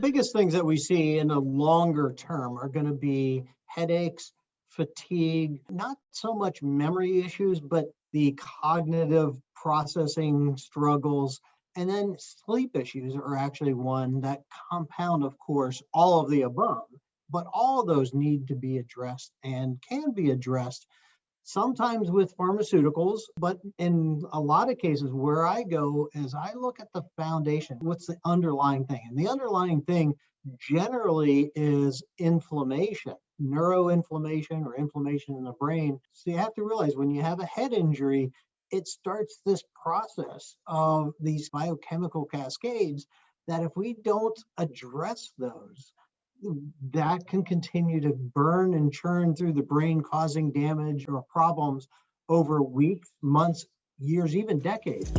biggest things that we see in the longer term are going to be headaches, fatigue, not so much memory issues, but the cognitive processing struggles. And then sleep issues are actually one that compound, of course, all of the above. But all of those need to be addressed and can be addressed sometimes with pharmaceuticals, but in a lot of cases where I go is I look at the foundation. What's the underlying thing? And the underlying thing generally is inflammation, neuroinflammation or inflammation in the brain. So you have to realize when you have a head injury, it starts this process of these biochemical cascades that if we don't address those, that can continue to burn and churn through the brain, causing damage or problems over weeks, months, years, even decades.